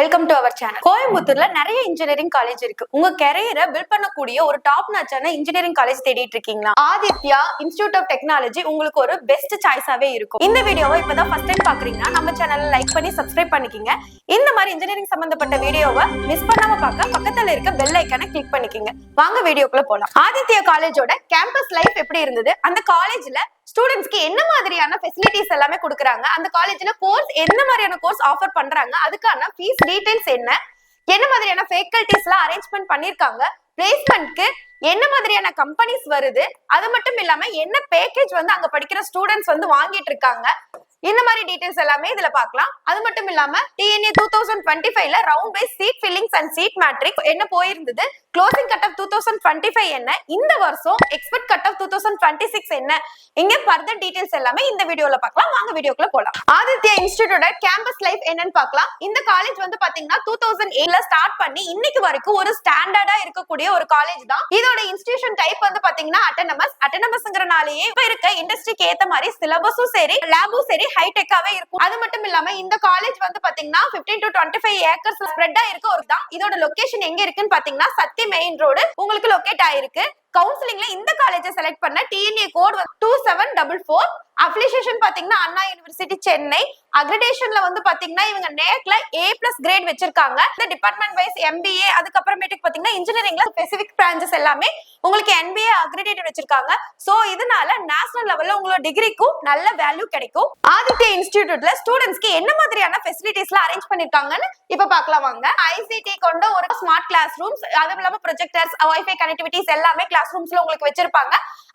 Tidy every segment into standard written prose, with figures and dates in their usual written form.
Welcome to our channel. கோயம்புத்தூர்ல நிறைய engineering college இருக்கு. உங்க கெரியரை பில்ட் பண்ணக்கூடிய ஒரு டாப் நாச்சான இன்ஜினியரிங் காலேஜ் தேடிட்டு இருக்கீங்களா? ஆதித்யா இன்ஸ்டிடியூட் ஆஃப் டெக்னாலஜி உங்களுக்கு ஒரு பெஸ்ட் சாய்ஸாவே இருக்கும். இந்த வீடியோவை இப்பதான் ஃபர்ஸ்ட் டைம் பாக்குறீங்கன்னா நம்ம சேனலை லைக் பண்ணி சப்ஸ்கிரைப் பண்ணிக்கங்க. இந்த மாதிரி இன்ஜினியரிங் சம்பந்தப்பட்ட வீடியோவை மிஸ் பண்ணாம பார்க்க பக்கத்துல இருக்க பெல் ஐக்கானை கிளிக் பண்ணிக்கங்க. வாங்க வீடியோக்குள்ள போலாம். ஆதித்யா காலேஜோட கேம்பஸ் லைஃப் எப்படி இருந்தது, அந்த காலேஜ்ல ஸ்டூடெண்ட்ஸ்க்கு என்ன மாதிரியான ஃபெசிலிட்டிஸ் எல்லாமே கொடுக்குறாங்க, அந்த காலேஜ்ல கோர்ஸ் என்ன மாதிரியான கோர்ஸ் ஆஃபர் பண்றாங்க, அதுக்கான ஃபீஸ் டீடைல்ஸ் என்ன மாதிரியான ஃபேக்கல்டிஸ் எல்லாம் அரேஞ்ச்மெண்ட் பண்ணிருக்காங்க, பிளேஸ்மெண்ட்க்கு என்ன மாதிரியான கம்பெனிஸ் வருது, அது மட்டும் இல்லாம என்ன பேக்கேஜ் வந்து அங்க படிக்கிற ஸ்டூடெண்ட்ஸ் வந்து வாங்கிட்டு இருக்காங்க, இந்த மாதிரி டீடைல்ஸ் எல்லாமே இதுல பார்க்கலாம். அது மட்டும் இல்லாம TNA 2025ல round wise seat fillings and seat matrix என்ன போயிருந்தது, க்ளோசிங் கட் ஆஃப் 2025 என்ன, இந்த வருஷம் எக்ஸ்பெக்ட் கட் ஆஃப் 2026 என்ன, இங்க ஃபர்தர் டீடைல்ஸ் எல்லாமே இந்த வீடியோல பார்க்கலாம். வாங்க வீடியோக்குள்ள போலாம். ஆதித்யா இன்ஸ்டிடியூட்டோட கேம்பஸ் லைஃப் என்னன்னு பார்க்கலாம். இந்த காலேஜ் வந்து பாத்தீங்கன்னா 2008ல ஸ்டார்ட் பண்ணி இன்னைக்கு வரைக்கும் ஒரு ஸ்டாண்டர்டா இருக்கக்கூடிய ஒரு காலேஜ் தான். இதோட இன்ஸ்டிடியூஷன் டைப் வந்து பாத்தீங்கன்னா அட்டானமஸ்ங்கறனாலேயே இப்ப இருக்க இண்டஸ்ட்ரிக்கு ஏத்த மாதிரி சிலபஸும் சரி லேபும் சரி ஹைடெக்காவே இருக்கும். அது மட்டும் இல்லாம இந்த காலேஜ் வந்து பாத்தீங்கன்னா 15 to 25 ஏக்கர்ஸ் ஸ்ப்ரெட்டா இருக்க ஒரு தான். இதோட லொகேஷன் எங்க இருக்குன்னு பாத்தீங்கன்னா சத்தி மெயின் ரோடு உங்களுக்கு லொகேட் ஆயிருக்கு. கவுன்சிலிங்ல இந்த காலேஜை செலக்ட் பண்ண TNA கோட் 2744. அப்ளிகேஷன் பாத்தீங்கன்னா அண்ணா யூனிவர்சிட்டி சென்னை. அக்ரிடேஷன்ல வந்து பாத்தீங்கன்னா இவங்க நேக்ல A+ கிரேட் வச்சிருக்காங்க. இந்த டிபார்ட்மெண்ட் வைஸ் MBA அதுக்கப்புறமேட்டுக்கு பாத்தீங்கன்னா இன்ஜினியரிங்ல ஸ்பெசிபிக் பிரான்ச்சஸ் எல்லாமே உங்களுக்கு NBA அக்ரிடேட் வச்சிருக்காங்க. சோ இதனால நேஷனல் லெவல்ல உங்களோட டிகிரிக்கும் நல்ல வேல்யூ கிடைக்கும். ஆதித்யா இன்ஸ்டிடியூட்ல ஸ்டூடெண்ட்ஸ்க்கு என்ன மாதிரியான ஃபெசிலிட்டிஸ்லாம் அரேஞ்ச் பண்ணிருக்காங்கன்னு இப்ப பார்க்கலாம் வாங்க. ICT கொண்ட ஒரு ஸ்மார்ட் கிளாஸ் ரூம்ஸ், அதுவும் இல்லாம ப்ரொஜெக்டர்ஸ், வைஃபை கனெக்டிவிட்டிஸ் எல்லாமே கிளாஸ் ரூம்ஸ்ல உங்களுக்கு வச்சிருப்பாங்க.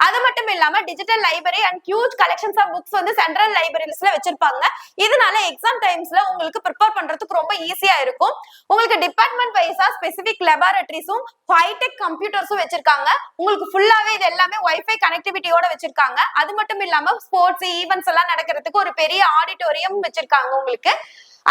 அது மட்டும் இல்லாம digital library and huge collections of books வந்து சென்ட்ரல் லைப்ரரிஸ்ல வச்சிருப்பாங்க. இதனால எக்ஸாம் டைம்ஸ்ல உங்களுக்கு ப்ரிப்பேர் பண்றதுக்கு ரொம்ப ஈஸியா இருக்கும். உங்களுக்கு டிபார்ட்மெண்ட் வைஸா ஸ்பெசிபிக் லேபரட்டரிஸும் ஹைடெக் கம்ப்யூட்டர்ஸும் வச்சிருக்காங்க. உங்களுக்கு ஃபுல்லாவே இது எல்லாமே வைஃபை கனெக்டிவிட்டியோட வச்சிருக்காங்க. அது மட்டும் இல்லாம ஸ்போர்ட்ஸ் ஈவென்ட்ஸ் எல்லாம் நடக்கிறதுக்கு ஒரு பெரிய ஆடிட்டோரியம் வச்சிருக்காங்க உங்களுக்கு.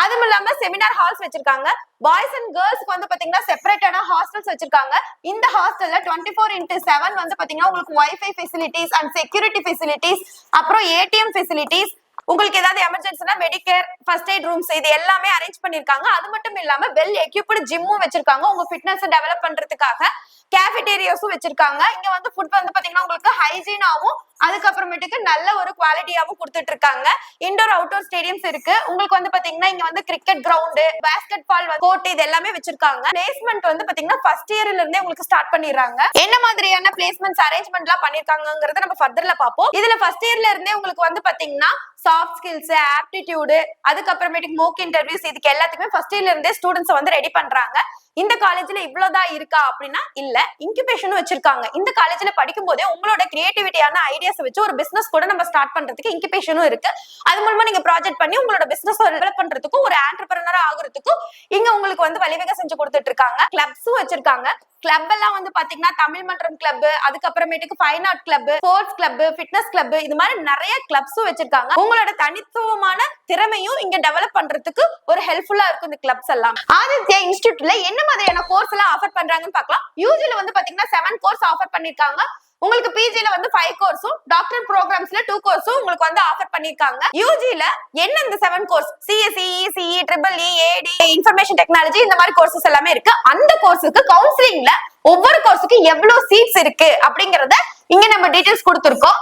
அதுவும் இல்லாம செமினார் ஹால்ஸ் வச்சிருக்காங்க. பாய்ஸ் அண்ட் கேர்ள்ஸ்க்கு வந்து பாத்தீங்கன்னா செப்பரேட்டான ஹாஸ்டல்ஸ் வச்சிருக்காங்க. இந்த ஹாஸ்டல்ல 24/7 வந்து பாத்தீங்கன்னா உங்களுக்கு wifi facilities and security facilities, அப்புறம் ATM ஃபெசிலிட்டிஸ், உங்களுக்கு ஏதாவது எமர்ஜென்சினா மெடிக்கேர், ஃபர்ஸ்ட் எய்ட் ரூம்ஸ் இது எல்லாமே அரேஞ்ச் பண்ணிருக்காங்க. அது மட்டும் இல்லாம வெல் எக்யூப்டு ஜிம்மும் வச்சிருக்காங்க. உங்க ஃபிட்னஸ் டெவலப் பண்றதுக்காக கேஃபிடேரியாஸும் வச்சிருக்காங்க. இங்க வந்து ஃபுட் வந்து பாத்தீங்கன்னா உங்களுக்கு ஹைஜீனாவும் அதுக்கப்புறமேட்டுக்கு நல்ல ஒரு குவாலிட்டியாவும் கொடுத்துட்டு இருக்காங்க. இன்டோர் அவுட்டோர் ஸ்டேடியம்ஸ் இருக்கு. உங்களுக்கு வந்து பாத்தீங்கன்னா இங்க வந்து cricket ground, basketball court இது எல்லாமே வச்சிருக்காங்க. பிளேஸ்மெண்ட் வந்து பாத்தீங்கன்னா ஃபர்ஸ்ட் இயர்ல இருந்தே உங்களுக்கு ஸ்டார்ட் பண்ணிடுறாங்க. என்ன மாதிரியான பிளேஸ்மெண்ட்ஸ் அரேஞ்ச்மெண்ட் எல்லாம் பண்ணிருக்காங்கிறத நம்ம ஃபர்தர்ல பாப்போம். இதுல ஃபர்ஸ்ட் இயர்ல இருந்தே உங்களுக்கு வந்து பாத்தீங்கன்னா சாஃப்ட் ஸ்கில்ஸ், ஆப்டிடியூடு, அதுக்கப்புறமேட்டுக்கு மோக் இன்டர்வியூஸ் இதுக்கு எல்லாத்துக்குமே ஃபர்ஸ்ட் இயர்ல இருந்தே ஸ்டூடெண்ட்ஸ் வந்து ரெடி பண்றாங்க. இந்த காலேஜ்ல இவ்வளவுதான் இருக்கா அப்படின்னா இல்ல, இன்குபேஷனும் வச்சிருக்காங்க. இந்த காலேஜ்ல படிக்கும் போதே உங்களோட கிரியேட்டிவிட்டியான ஐடியாஸ் வச்சு ஒரு பிசினஸ் கூட நம்ம ஸ்டார்ட் பண்றதுக்கு இன்குபேஷனும் இருக்கு. அது மூலமா நீங்க ப்ராஜெக்ட் பண்ணி உங்களோட பிசினஸ் டெவலப் பண்றதுக்கும் ஒரு ஆண்டர்பிரனரா ஆகுறதுக்கும் இங்க உங்களுக்கு வந்து வழிவகை செஞ்சு கொடுத்துட்டு இருக்காங்க. கிளப்ஸும் வச்சிருக்காங்க. கிளப் எல்லாம் வந்து பாத்தீங்கன்னா தமிழ் மன்றம் கிளப், அதுக்கப்புறமேட்டுக்கு fine art club, sports club, fitness club, இது மாதிரி நிறைய கிளப்ஸும் வச்சிருக்காங்க. உங்களோட தனித்துவமான திறமையும் இங்க டெவலப் பண்றதுக்கு ஒரு ஹெல்ப்ஃபுல்லா இருக்கும் இந்த கிளப்ஸ் எல்லாம். ஆதித்யா இன்ஸ்டிடியூட்ல என்ன மாதிரியான கோர்ஸ் எல்லாம் ஆஃபர் பண்றாங்கன்னு பார்க்கலாம். யூஜில வந்து பாத்தீங்கன்னா 7 கோர்ஸ் ஆஃபர் பண்ணிருக்காங்க. உங்களுக்கு PGல வந்து 5 கோர்ஸும், டாக்டர் ப்ரோக்ராம்ஸ்ல 2 கோர்ஸும் உங்களுக்கு வந்து ஆஃபர் பண்ணிருக்காங்க. யூஜில என்ன இந்த 7 course CSE, ECE, EEE, AD, information technology இந்த மாதிரி கோர்சஸ் எல்லாமே இருக்கு. அந்த கோர்ஸுக்கு கவுன்சிலிங்ல ஒவ்வொரு கோர்ஸுக்கு எவ்வளவு சீட்ஸ் இருக்கு அப்படிங்கறத இங்க நம்ம டீடைல்ஸ் கொடுத்திருக்கோம்.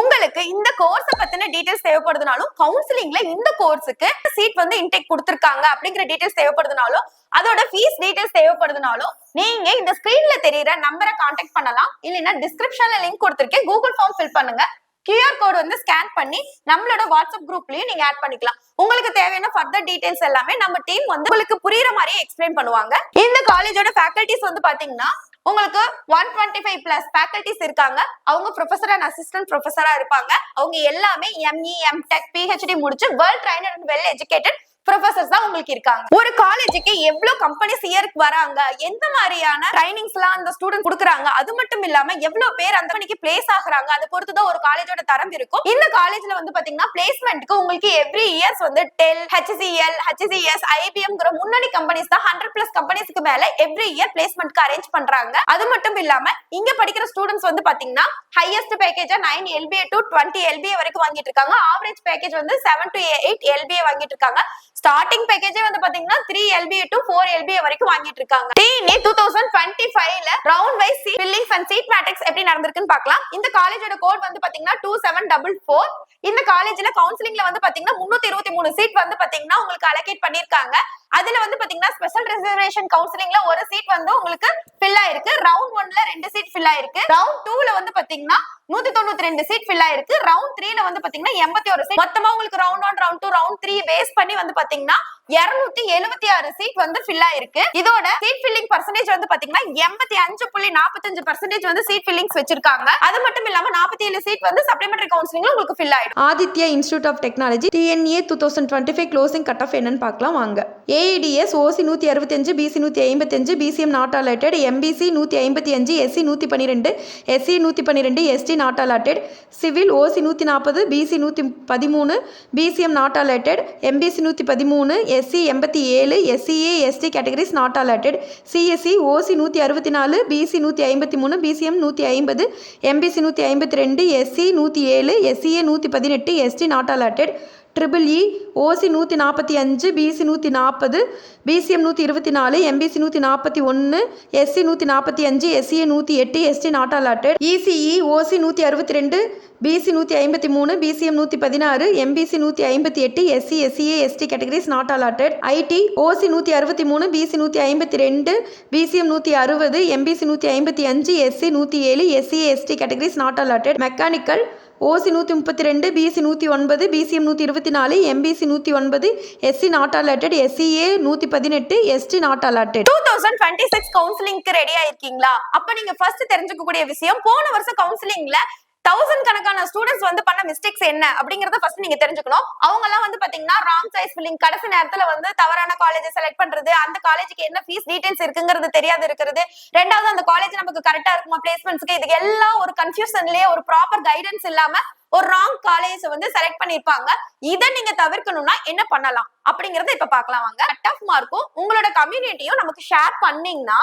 உங்களுக்கு இந்த கோர்ஸ் பத்தின டீடைல்ஸ் தேவைப்படுதுனாலும், கவுன்சிலிங்ல இந்த கோர்ஸுக்கு சீட் வந்து இன்டேக் கொடுத்திருக்காங்க அப்படிங்கிற டீடைல்ஸ் தேவைப்படுதுனாலும், அதோட ஃபீஸ் டீடைல்ஸ் தேவைப்படுதுனாலும் நீங்க இந்த ஸ்கிரீன்ல தெரியற நம்பரை கான்டாக்ட் பண்ணலாம். இல்லைன்னா டிஸ்கிரிப்ஷன்ல லிங்க் கொடுத்திருக்கேன், கூகுள் ஃபார்ம் ஃபில் பண்ணுங்க. QR கோட் வந்து ஸ்கேன் பண்ணி நம்மளோட வாட்ஸ்அப் குரூப்லயும் நீங்க ஆட் பண்ணிக்கலாம். உங்களுக்கு தேவையான ஃபர்தர் டீடைல்ஸ் எல்லாமே நம்ம டீம் வந்து உங்களுக்கு புரியுற மாதிரி எக்ஸ்பிளைன் பண்ணுவாங்க. இந்த காலேஜோட ஃபேக்கல்டிஸ் வந்து பாத்தீங்கன்னா உங்களுக்கு 125+ ஃபேக்கல்டிஸ் இருக்காங்க. அவங்க ப்ரொஃபசர் அண்ட் அசிஸ்டன்ட் ப்ரொஃபசரா இருப்பாங்க. அவங்க எல்லாமே ME, MTech, PhD முடிச்சு well trained and well educated professors தான் உங்களுக்கு இருக்காங்க. ஒரு காலேஜுக்கு எவ்வளவு கம்பெனிஸ் இயருக்கு வராங்க, எந்த மாதிரியான ட்ரைனிங்ஸ் எல்லாம் அந்த ஸ்டூடெண்ட் கொடுக்குறாங்க, அது மட்டும் இல்லாம எவ்வளவு பேர் அந்த கம்பெனிக்கு பிளேஸ் ஆகுறாங்க, அதை பொறுத்துதான் ஒரு காலேஜோட தரம் இருக்கும். இந்த காலேஜ்ல வந்து பாத்தீங்கன்னா பிளேஸ்மெண்ட்க்கு உங்களுக்கு எவ்ரி இயர்ஸ் வந்து டெல், HCL, HCS, IBM முன்னணி கம்பெனிஸ் தான் 100+ கம்பெனிஸ்க்கு மேல எவ்ரி இயர் பிளேஸ்மெண்ட்க்கு அரேஞ்ச் பண்றாங்க. அது மட்டும் இல்லாம இங்க படிக்கிற ஸ்டூடெண்ட்ஸ் வந்து பாத்தீங்கன்னா ஹையஸ்ட் பேக்கேஜா 9 LBA to 20 LBA வரைக்கும் வாங்கிட்டு இருக்காங்க. ஆவரேஜ் பேக்கேஜ் வந்து 7 to 8 LBA வாங்கிட்டு இருக்காங்க. ஸ்டார்டிங் பேக்கேஜே வந்து பாத்தீங்கன்னா 3 LBA to 4 LBA வரைக்கும் வாங்கிட்டு இருக்காங்க. TNA 2025ல round wise seat fillings and seat matrix எப்படி நடந்திருக்குன்னு பார்க்கலாம். இந்த காலேஜோட கோட் வந்து பாத்தீங்கன்னா 2744. இந்த காலேஜ்ல கவுன்சிலிங்ல வந்து பாத்தீங்கன்னா 323 சீட் வந்து பாத்தீங்கன்னா உங்களுக்கு அலோகேட் பண்ணிருக்காங்க. அதுல வந்து பாத்தீங்கன்னா ஸ்பெஷல் ரிசர்வேஷன் கவுன்சிலிங்ல ஒரு சீட் வந்து உங்களுக்கு ஃபில் ஆயிருக்கு. ரவுண்ட் 1ல 2 சீட் ஃபில் ஆயிருக்கு. ரவுண்ட் 2ல வந்து பாத்தீங்கன்னா 192 சீட் ஃபில் ஆயிருக்கு. ரவுண்ட் 3ல வந்து பாத்தீங்கன்னா 81 சீட். மொத்தமா உங்களுக்கு ரவுண்ட் 1, ரவுண்ட் 2, ரவுண்ட் 3 பேஸ் பண்ணி வந்து பாத்தீங்கன்னா 276 சீட் வந்து ஃபில் ஆயிருக்கு. இதோட சீட் ஃபில்லிங் பர்சன்டேஜ் வந்து பாத்தீங்கன்னா 85.45% வந்து சீட் ஃபில்லிங்ஸ் வச்சிருக்காங்க. அது மட்டும் இல்லாம 47 சீட் வந்து சப்ளிமெண்டரி கவுன்சிலிங்ல உங்களுக்கு ஃபில் ஆயிடும். Aditya institute of technology TNA 2025 closing cut off என்னன்னு பார்க்கலாம் வாங்க. AEDS OC 165, BC 155, BCM not allotted, MBC 155, SC 112, SC 112, ST not allotted, civil OC 140, BC 113, BCM not allotted, MBC 113, SC 87, SCA ST categories not allotted, CSE OC 164, BC 153, BCM 150, MBC 152, SC 107, SCA 118, ST not allotted, EEE OC 145, BC 140, BCM 124, MBC 141, SC 145, SCA 108, ST not allotted, ECE OC 162, BC 153, BCM 116, MBC 158, SC SCA ST categories not allotted, IT OC 163, BC 152, BCM 160, MBC 155, SC 107, SCA ST categories not allotted, mechanical OC 132, BC 109, BCM 124, MBC 109, SC not allotted, SCA 118, ST not allotted. 2026 கவுன்சிலிங்க்கு ready ஆயிருக்கீங்களா? அப்ப நீங்க first தெரிஞ்சுக்க கூடிய விஷயம், போன வருஷம் கவுன்சிலிங்ல 1000 கணக்கான ஸ்டூடெண்ட்ஸ் வந்து பண்ண மிஸ்டேக்ஸ் என்ன அப்படிங்கறத ஃபர்ஸ்ட் நீங்க தெரிஞ்சுக்கணும். அவங்க எல்லாம் வந்து பாத்தீங்கன்னா ராங் சாய்ஸ் ஃபில்லிங், கடைசி நேரத்துல வந்து தவறான காலேஜ் செலக்ட் பண்றது, அந்த காலேஜுக்கு என்ன ஃபீஸ் டீடைல்ஸ் இருக்குங்கிறது தெரியாது இருக்கிறது, ரெண்டாவது அந்த காலேஜ் நமக்கு கரெக்டா இருக்குமா பிளேஸ்மெண்ட்ஸ்க்கு, இது எல்லாம் ஒரு கன்ஃபியூஷன்லயே ஒரு ப்ராப்பர் கைடன்ஸ் இல்லாம ஒரு ராங் காலேஜ் வந்து செலக்ட் பண்ணிருப்பாங்க. இதை நீங்க தவிர்க்கணும்னா என்ன பண்ணலாம் அப்படிங்கறத இப்ப பாக்கலாம் வாங்க. கட் ஆஃப் மார்க்கும் உங்களோட கம்யூனிட்டியும் நமக்கு ஷேர் பண்ணீங்கன்னா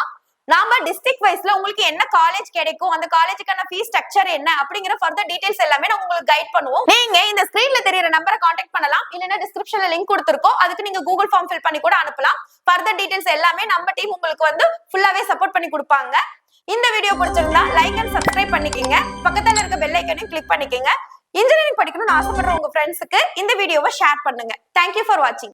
நாம டிஸ்ட்ரிக்ட் வைஸ்ல உங்களுக்கு என்ன காலேஜ் கிடைக்கும், அந்த காலேஜுக்கான ஃபீஸ் ஸ்ட்ரக்சர் என்ன அப்படிங்கிற ஃபர்தர் டீடைல்ஸ் எல்லாமே நான் உங்களுக்கு கைட் பண்ணுவோம். நீங்க இந்த ஸ்கிரீன்ல தெரியற நம்பரை கான்டாக்ட் பண்ணலாம், இல்லனா டிஸ்கிரிப்ஷன்ல லிங்க் கொடுத்திருக்கோம், அதுக்கு நீங்க கூகுள் ஃபார்ம் ஃபில் பண்ணி கூட அனுப்பலாம். ஃபர்தர் டீடைல்ஸ் எல்லாமே நம்ம டீம் உங்களுக்கு வந்து ஃபுல்லாவே சப்போர்ட் பண்ணி கொடுப்பாங்க. இந்த வீடியோ பிடிச்சிருந்தா லைக் அண்ட் சப்ஸ்கிரைப் பண்ணிக்கங்க, பக்கத்துல இருக்க பெல் ஐகானையும் கிளிக் பண்ணிக்கங்க. இன்ஜினியரிங் படிக்கணும்னு ஆசைப்படுற உங்க ஃப்ரெண்ட்ஸுக்கு இந்த வீடியோவை ஷேர் பண்ணுங்க. தேங்க்யூ ஃபார் வாட்சிங்.